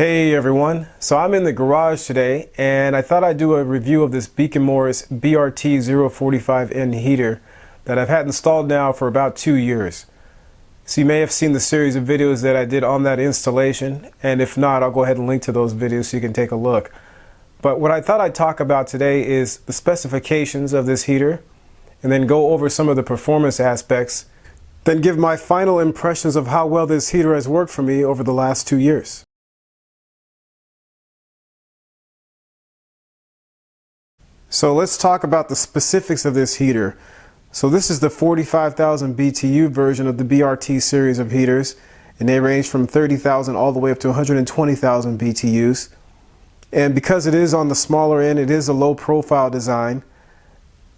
Hey everyone, so I'm in the garage today and I thought I'd do a review of this Beacon Morris BRT045N heater that I've had installed now for about 2 years. So you may have seen the series of videos that I did on that installation, and if not, I'll go ahead and link to those videos so you can take a look. But what I thought I'd talk about today is the specifications of this heater and then go over some of the performance aspects, then give my final impressions of how well this heater has worked for me over the last 2 years. So let's talk about the specifics of this heater. So this is the 45,000 BTU version of the BRT series of heaters, and they range from 30,000 all the way up to 120,000 BTUs. And because it is on the smaller end, it is a low profile design.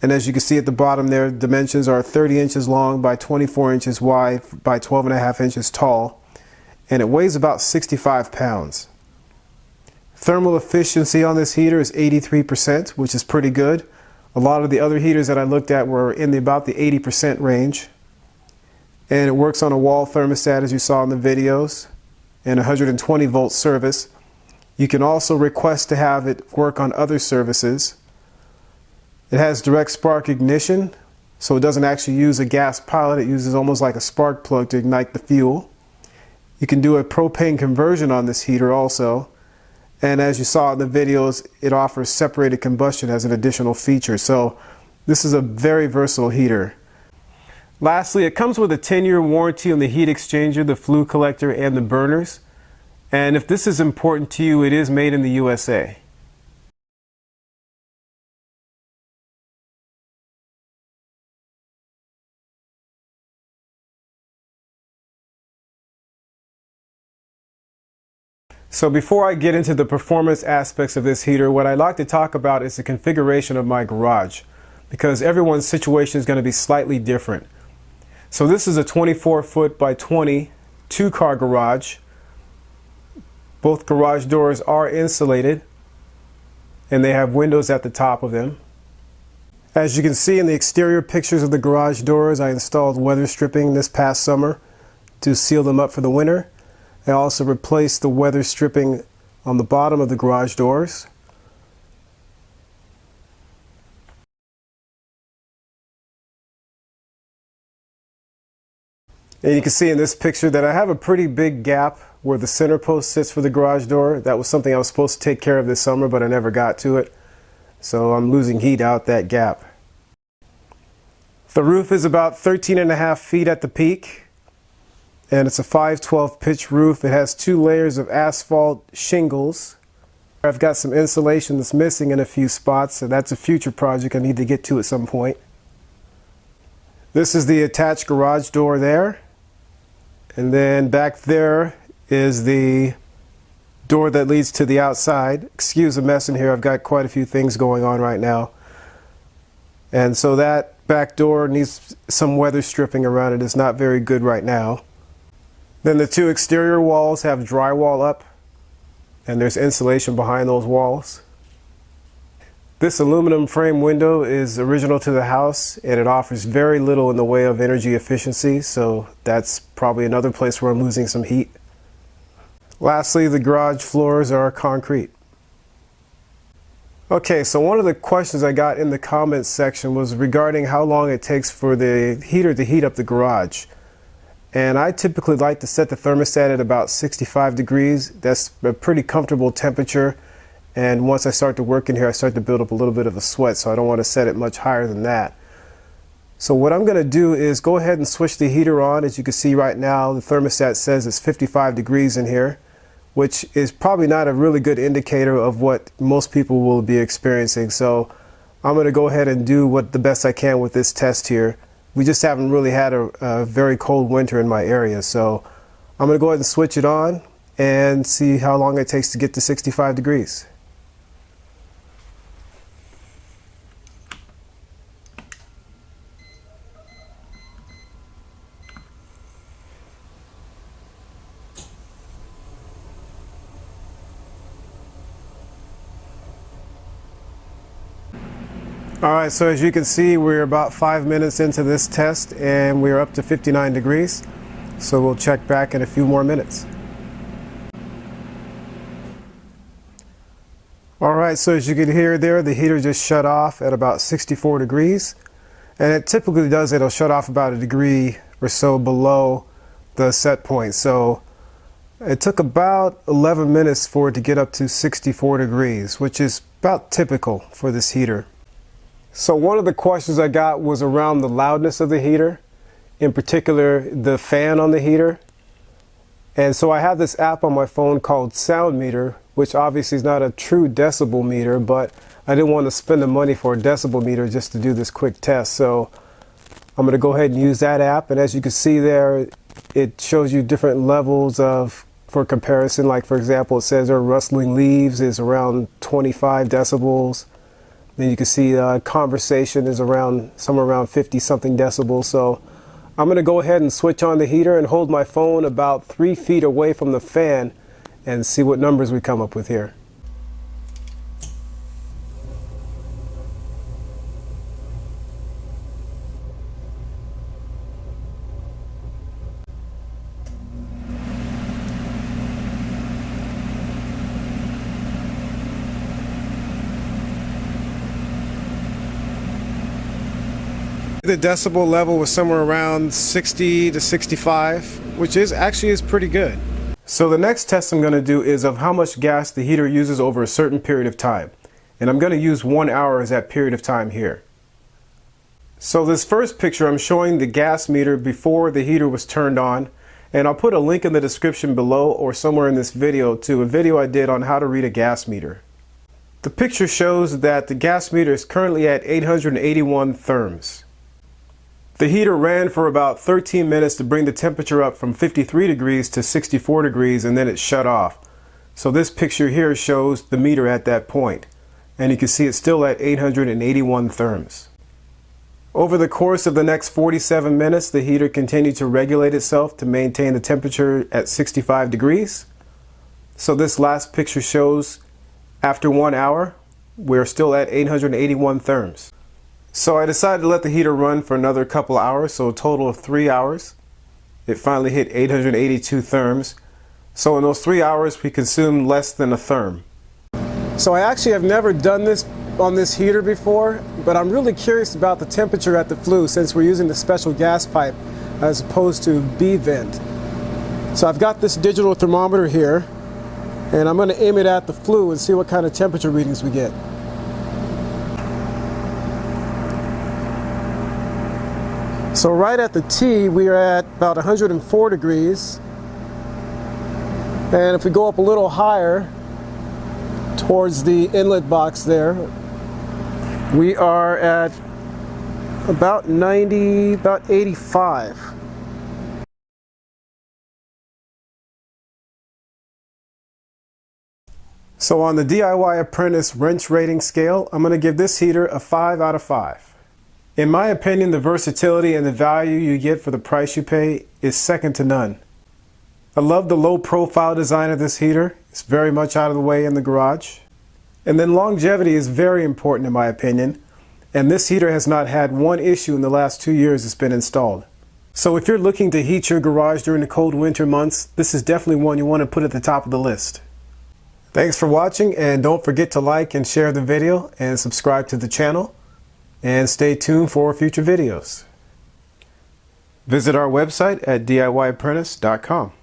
And as you can see at the bottom there, dimensions are 30 inches long by 24 inches wide by 12.5 inches tall. And it weighs about 65 pounds. Thermal efficiency on this heater is 83%, which is pretty good. A lot of the other heaters that I looked at were in about the 80% range. And it works on a wall thermostat, as you saw in the videos, and 120 volt service. You can also request to have it work on other services. It has direct spark ignition, so it doesn't actually use a gas pilot. It uses almost like a spark plug to ignite the fuel. You can do a propane conversion on this heater also. And as you saw in the videos, it offers separated combustion as an additional feature. So this is a very versatile heater. Lastly, it comes with a 10-year warranty on the heat exchanger, the flue collector, and the burners. And if this is important to you, it is made in the USA. So before I get into the performance aspects of this heater, what I'd like to talk about is the configuration of my garage, because everyone's situation is going to be slightly different. So this is a 24-foot by 20 two-car garage. Both garage doors are insulated and they have windows at the top of them. As you can see in the exterior pictures of the garage doors, I installed weather stripping this past summer to seal them up for the winter. I also replaced the weather stripping on the bottom of the garage doors. And you can see in this picture that I have a pretty big gap where the center post sits for the garage door. That was something I was supposed to take care of this summer, but I never got to it. So I'm losing heat out that gap. The roof is about 13.5 feet at the peak. And it's a 512 pitch roof. It has 2 layers of asphalt shingles. I've got some insulation that's missing in a few spots, so that's a future project I need to get to at some point. This is the attached garage door there. And then back there is the door that leads to the outside. Excuse the mess in here, I've got quite a few things going on right now. And so that back door needs some weather stripping around it. It's not very good right now. Then the 2 exterior walls have drywall up, and there's insulation behind those walls. This aluminum frame window is original to the house, and it offers very little in the way of energy efficiency, so that's probably another place where I'm losing some heat. Lastly, the garage floors are concrete. Okay, so one of the questions I got in the comments section was regarding how long it takes for the heater to heat up the garage. And I typically like to set the thermostat at about 65 degrees. That's a pretty comfortable temperature. And once I start to work in here, I start to build up a little bit of a sweat, so I don't want to set it much higher than that. So what I'm going to do is go ahead and switch the heater on. As you can see right now, the thermostat says it's 55 degrees in here, which is probably not a really good indicator of what most people will be experiencing. So I'm going to go ahead and do the best I can with this test here. We just haven't really had a very cold winter in my area, so I'm going to go ahead and switch it on and see how long it takes to get to 65 degrees. Alright, so as you can see, we're about 5 minutes into this test and we're up to 59 degrees. So we'll check back in a few more minutes. Alright, so as you can hear there, the heater just shut off at about 64 degrees. And it typically does, it'll shut off about a degree or so below the set point. So it took about 11 minutes for it to get up to 64 degrees, which is about typical for this heater. So one of the questions I got was around the loudness of the heater, in particular the fan on the heater. And so I have this app on my phone called Sound Meter, which obviously is not a true decibel meter, but I didn't want to spend the money for a decibel meter just to do this quick test. So I'm going to go ahead and use that app. And as you can see there, it shows you different levels for comparison. Like for example, it says our rustling leaves is around 25 decibels. Then you can see conversation is somewhere around 50 something decibels. So I'm going to go ahead and switch on the heater and hold my phone about 3 feet away from the fan and see what numbers we come up with here. The decibel level was somewhere around 60 to 65, which is pretty good. So the next test I'm going to do is of how much gas the heater uses over a certain period of time. And I'm going to use 1 hour as that period of time here. So this first picture, I'm showing the gas meter before the heater was turned on. And I'll put a link in the description below or somewhere in this video to a video I did on how to read a gas meter. The picture shows that the gas meter is currently at 881 therms. The heater ran for about 13 minutes to bring the temperature up from 53 degrees to 64 degrees, and then it shut off. So this picture here shows the meter at that point, and you can see it's still at 881 therms. Over the course of the next 47 minutes, the heater continued to regulate itself to maintain the temperature at 65 degrees. So this last picture shows after 1 hour, we're still at 881 therms. So I decided to let the heater run for another couple hours, so a total of 3 hours. It finally hit 882 therms. So in those 3 hours, we consumed less than a therm. So I actually have never done this on this heater before, but I'm really curious about the temperature at the flue since we're using the special gas pipe as opposed to B-vent. So I've got this digital thermometer here, and I'm going to aim it at the flue and see what kind of temperature readings we get. So right at the T, we are at about 104 degrees. And if we go up a little higher towards the inlet box there, we are at about 90, about 85. So on the DIY Apprentice wrench rating scale, I'm going to give this heater a 5 out of 5. In my opinion, the versatility and the value you get for the price you pay is second to none. I love the low profile design of this heater. It's very much out of the way in the garage. And then longevity is very important in my opinion. And this heater has not had one issue in the last 2 years it's been installed. So if you're looking to heat your garage during the cold winter months, this is definitely one you want to put at the top of the list. Thanks for watching, and don't forget to like and share the video and subscribe to the channel. And stay tuned for future videos. Visit our website at DIYapprentice.com.